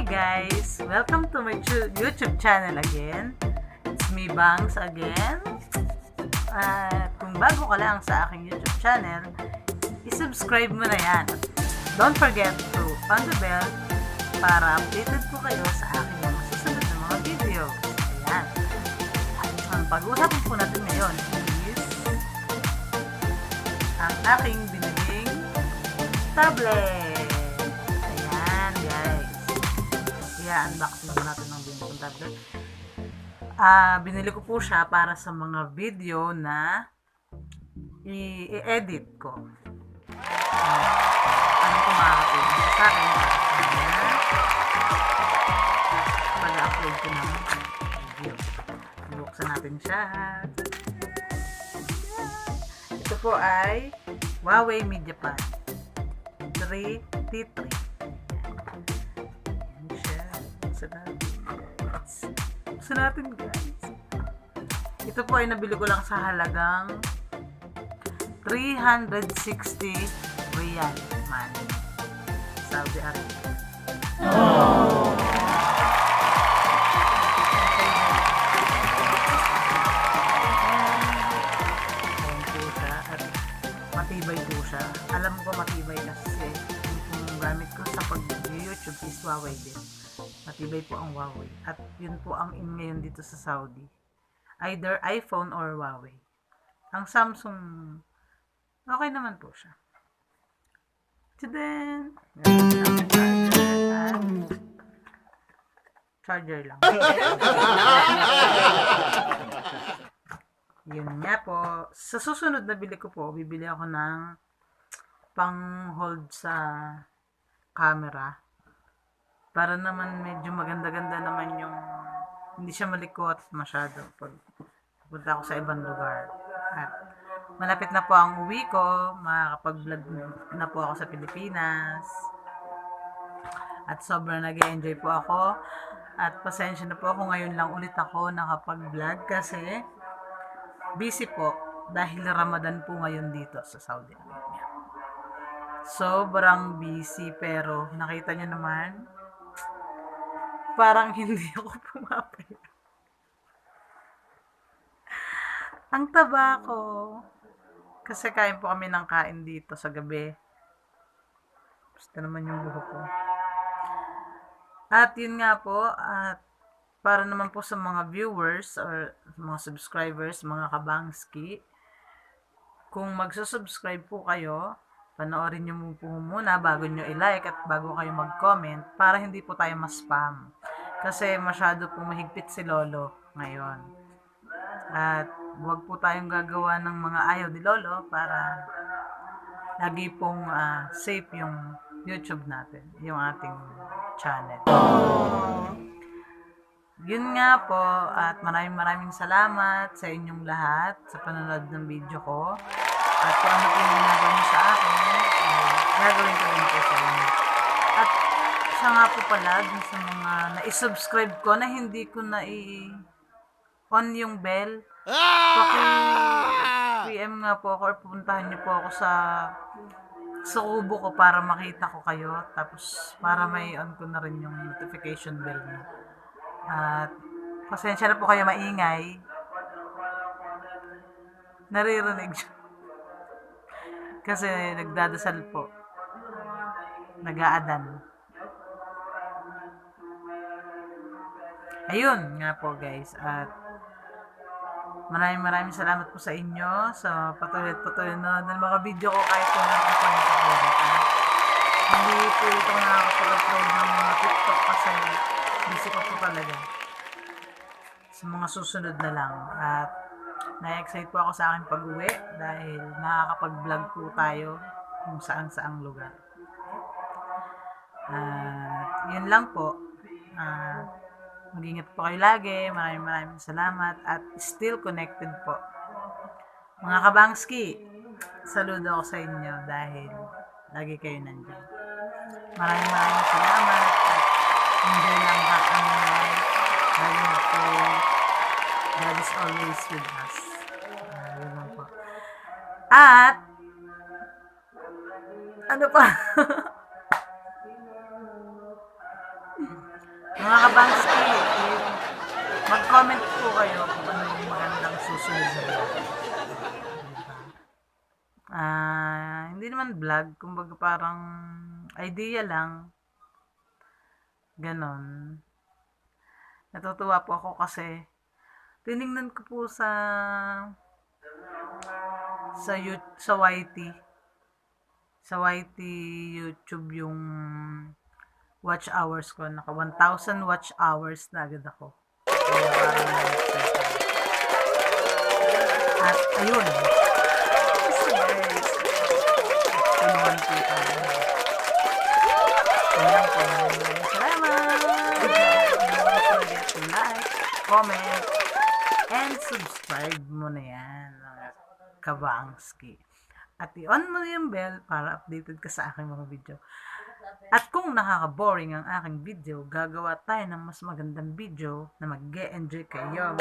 guys! Welcome to my YouTube channel again. It's me, Bangs, again. Kung bago ka lang sa aking YouTube channel, i-subscribe mo na yan. Don't forget to on the bell para updated po kayo sa aking mga susunod na mga videos. Ayan. Ang pag-uusapan po natin ngayon is ang aking biniling tablet. Ayan, guys. I-unboxing po natin ng biniling tablet. Binili ko po siya para sa mga video na i-edit ko. Anong kumakatulong sa akin na pag-upload ko ng video. Buksan natin siya. Ito po ay Huawei MediaPad 3T3. Ayan siya. Buksan natin, guys. Ito po ay nabili ko lang sa halagang 360 Riyal money. Saudi Arabia. Oh! Matibay po siya. Alam ko matibay kasi yung gamit ko sa pag-YouTube is Huawei din. Matibay po ang Huawei. At yun po ang in ngayon dito sa Saudi. Either iPhone or Huawei. Ang Samsung, okay naman po siya. Tadaan! Charger lang. Yun nga po. Sa susunod na bili ko po, bibili ako ng pang-hold sa camera. Para naman medyo maganda-ganda naman yung hindi siya malikot masyado pag pupunta ako sa ibang lugar. At malapit na po ang uwi ko, makakapag-vlog na po ako sa Pilipinas. At sobrang nag-enjoy po ako. At pasensya na po ako, ngayon lang ulit ako nakapag-vlog kasi busy po dahil Ramadan po ngayon dito sa Saudi Arabia. Sobrang busy pero nakita nyo naman, parang hindi ako pumapaya. Ang taba ko. Kasi kain po kami ng kain dito sa gabi. Basta naman yung buhok ko. At yun nga po, at para naman po sa mga viewers or mga subscribers, mga kabangski, kung magsusubscribe po kayo, panoorin nyo po muna bago nyo i-like at bago kayo mag-comment para hindi po tayo ma-spam. Kasi masyado po mahigpit si Lolo ngayon. At huwag po tayong gagawa ng mga ayaw ni Lolo para lagi pong safe yung YouTube natin, yung ating channel. Yun nga po, at maraming salamat sa inyong lahat sa panonood ng video ko. At kung ano po yung ginagawa niyo sa akin, gagawin ko din po sa inyo. At siya nga po pala, dun sa mga na-subscribe ko na hindi ko on yung bell, paki-PM nga po ako or pupuntahan niyo po ako sa kubo ko para makita ko kayo. Tapos para may on ko na rin yung notification bell niyo. At pasensya na po kayo maingay. Naririnig siya. Kasi nagdadasal po. Nag-aadan. Ayun nga po, guys. At maraming salamat po sa inyo sa patuloy na ng mga video ko kahit kung nakakapag-upload. Hindi po ito nakakapag-upload ng mga TikTok kasi busy ko po talaga. Sa mga susunod na lang. At na-excite po ako sa aking pag-uwi dahil nakakapag-vlog po tayo kung saan-saang lugar. Yun lang po. Mag-ingat po kayo lagi. Maraming salamat at still connected po. Mga kabangski, saludo ako sa inyo dahil lagi kayo nandiyan. Maraming salamat at enjoy lang ang life. Lagi na po, God is always with us. Yun lang po. At ano pa? Mga kabangski, mag-comment po kayo kung ano yung magandang susunod na vlog. Hindi naman vlog, kumbaga parang idea lang. Ganon. Natutuwa po ako kasi tiningnan ko po sa YT YouTube yung watch hours ko. Naka 1,000 watch hours na agad ako. Kaya parang at ayun. Pinuhan po tayo. Ayan po. Salamat! Don't forget to like, comment, and subscribe mo na yan. Kabangski. At i-on mo yung bell para updated ka sa aking mga video. At kung nakaka-boring ang aking video, gagawa tayo ng mas magandang video na mag-e-enjoy kayo.